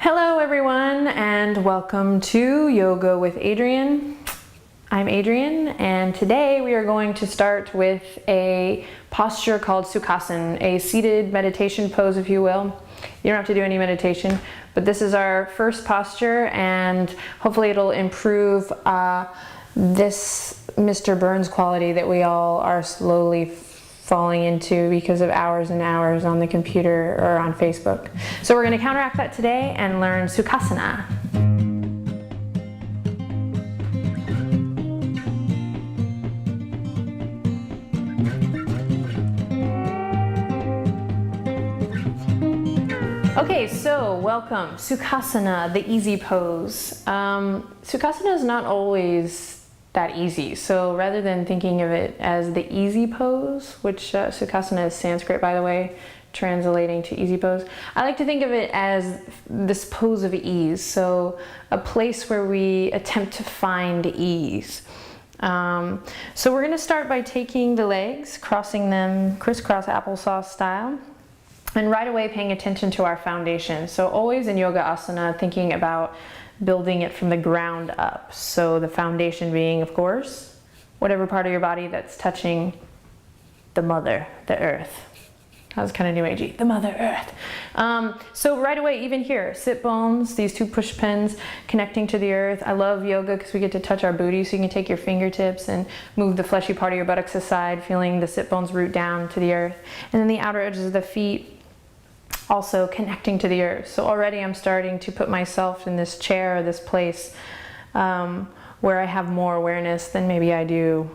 Hello everyone and welcome to Yoga with Adrienne. I'm Adrienne and today we are going to start with a posture called Sukhasana, a seated meditation pose if you will. You don't have to do any meditation, but this is our first posture and hopefully it'll improve this Mr. Burns quality that we all are slowly falling into because of hours and hours on the computer or on Facebook. So we're going to counteract that today and learn Sukhasana. Okay, so welcome, Sukhasana, the easy pose. Sukhasana is not always that easy. So rather than thinking of it as the easy pose, which Sukhasana is Sanskrit by the way, translating to easy pose, I like to think of it as this pose of ease. So a place where we attempt to find ease. So we're going to start by taking the legs, crossing them crisscross applesauce style, and right away paying attention to our foundation. So always in yoga asana thinking about building it from the ground up. So the foundation being, of course, whatever part of your body that's touching the mother, the earth. That was kind of new agey, the mother earth. So right away, even here, sit bones, these two push pins connecting to the earth. I love yoga because we get to touch our booty, so you can take your fingertips and move the fleshy part of your buttocks aside, feeling the sit bones root down to the earth. And then the outer edges of the feet also connecting to the earth. So already I'm starting to put myself in this chair or this place where I have more awareness than maybe I do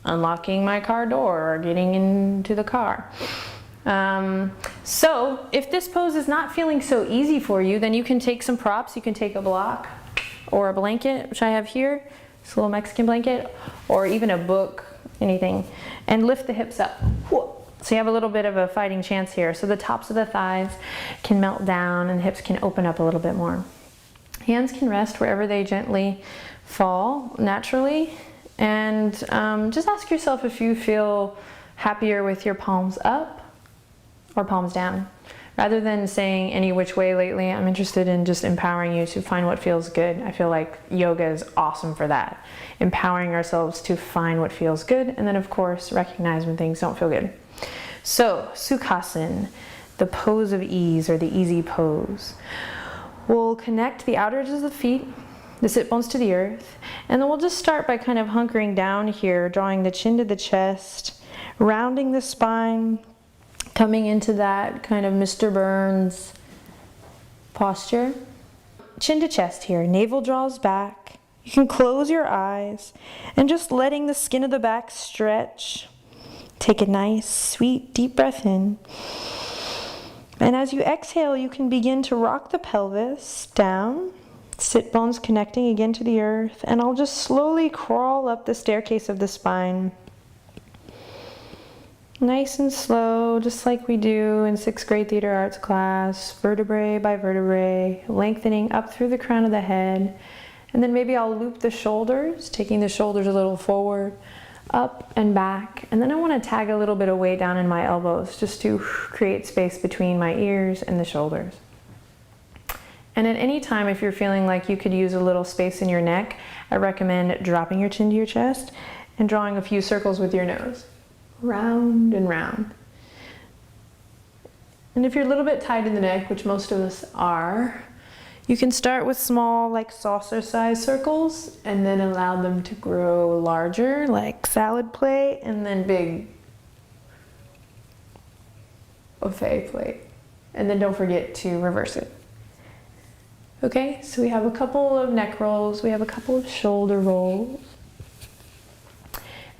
unlocking my car door or getting into the car. So if this pose is not feeling so easy for you, then you can take some props. You can take a block or a blanket, which I have here, this little Mexican blanket, or even a book, anything, and lift the hips up. So you have a little bit of a fighting chance here. So the tops of the thighs can melt down and the hips can open up a little bit more. Hands can rest wherever they gently fall naturally. And just ask yourself if you feel happier with your palms up or palms down. Rather than saying any which way lately, I'm interested in just empowering you to find what feels good. I feel like yoga is awesome for that. Empowering ourselves to find what feels good, and then of course recognize when things don't feel good. So, Sukhasana, the pose of ease or the easy pose. We'll connect the outer edges of the feet, the sit bones to the earth, and then we'll just start by kind of hunkering down here, drawing the chin to the chest, rounding the spine, coming into that kind of Mr. Burns posture. Chin to chest here, navel draws back. You can close your eyes and just letting the skin of the back stretch. Take a nice, sweet, deep breath in. And as you exhale, you can begin to rock the pelvis down, sit bones connecting again to the earth, and I'll just slowly crawl up the staircase of the spine. Nice and slow, just like we do in 6th grade theater arts class, vertebrae by vertebrae, lengthening up through the crown of the head. And then maybe I'll loop the shoulders, taking the shoulders a little forward, up and back, and then I want to tag a little bit of weight down in my elbows just to create space between my ears and the shoulders. And at any time, if you're feeling like you could use a little space in your neck, I recommend dropping your chin to your chest and drawing a few circles with your nose, round and round. And if you're a little bit tight in the neck, which most of us are, you can start with small, like saucer-sized circles, and then allow them to grow larger, like salad plate, and then big buffet plate. And then don't forget to reverse it. Okay, so we have a couple of neck rolls, we have a couple of shoulder rolls.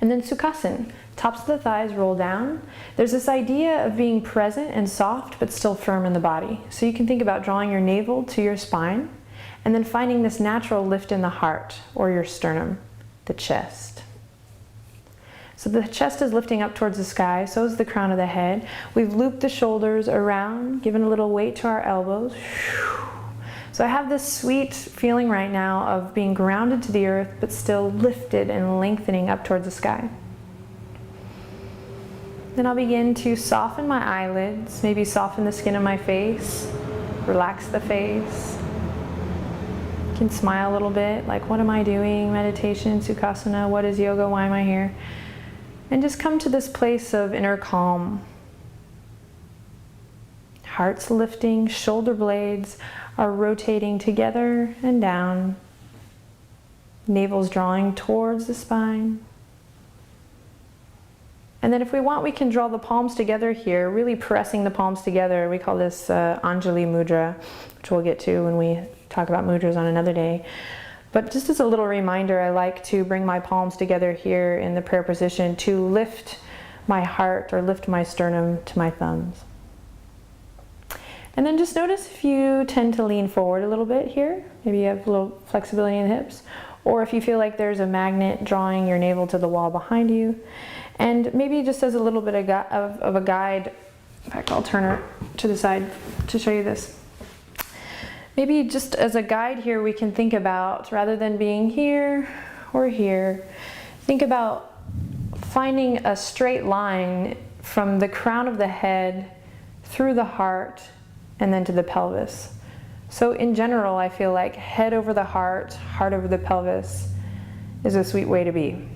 And then Sukhasana. Tops of the thighs roll down. There's this idea of being present and soft but still firm in the body. So you can think about drawing your navel to your spine and then finding this natural lift in the heart or your sternum, the chest. So the chest is lifting up towards the sky, so is the crown of the head. We've looped the shoulders around, given a little weight to our elbows. So I have this sweet feeling right now of being grounded to the earth but still lifted and lengthening up towards the sky. Then I'll begin to soften my eyelids, maybe soften the skin of my face, relax the face. You can smile a little bit, like, what am I doing? Meditation, Sukhasana, what is yoga? Why am I here? And just come to this place of inner calm. Heart's lifting, shoulder blades are rotating together and down. Navel's drawing towards the spine. And then if we want, we can draw the palms together here, really pressing the palms together. We call this Anjali Mudra, which we'll get to when we talk about mudras on another day. But just as a little reminder, I like to bring my palms together here in the prayer position to lift my heart or lift my sternum to my thumbs. And then just notice if you tend to lean forward a little bit here. Maybe you have a little flexibility in the hips. Or if you feel like there's a magnet drawing your navel to the wall behind you. And maybe just as a little bit of a guide, in fact, I'll turn her to the side to show you this. Maybe just as a guide here, we can think about, rather than being here or here, think about finding a straight line from the crown of the head through the heart and then to the pelvis. So in general, I feel like head over the heart, heart over the pelvis is a sweet way to be.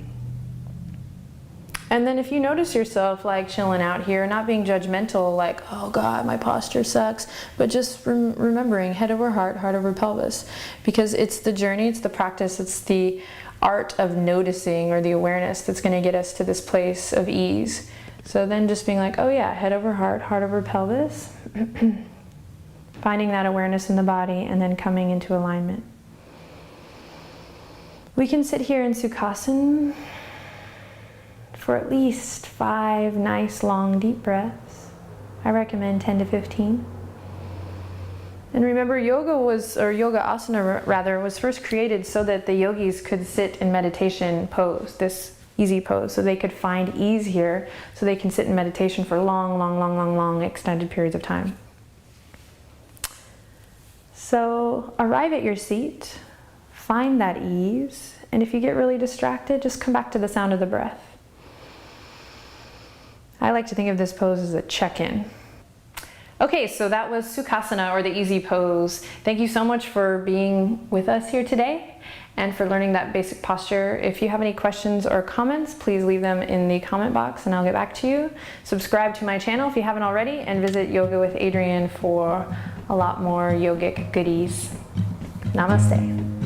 And then if you notice yourself like chilling out here, not being judgmental, like, oh God, my posture sucks, but just remembering head over heart, heart over pelvis, because it's the journey, it's the practice, it's the art of noticing or the awareness that's going to get us to this place of ease. So then just being like, oh yeah, head over heart, heart over pelvis, finding that awareness in the body and then coming into alignment. We can sit here in Sukhasana for at least 5 nice long deep breaths. I recommend 10 to 15. And remember, yoga asana rather, was first created so that the yogis could sit in meditation pose, this easy pose, so they could find ease here, so they can sit in meditation for long extended periods of time. So arrive at your seat, find that ease, and if you get really distracted, just come back to the sound of the breath. I like to think of this pose as a check-in. Okay, so that was Sukhasana, or the easy pose. Thank you so much for being with us here today and for learning that basic posture. If you have any questions or comments, please leave them in the comment box and I'll get back to you. Subscribe to my channel if you haven't already, and visit Yoga with Adriene for a lot more yogic goodies. Namaste.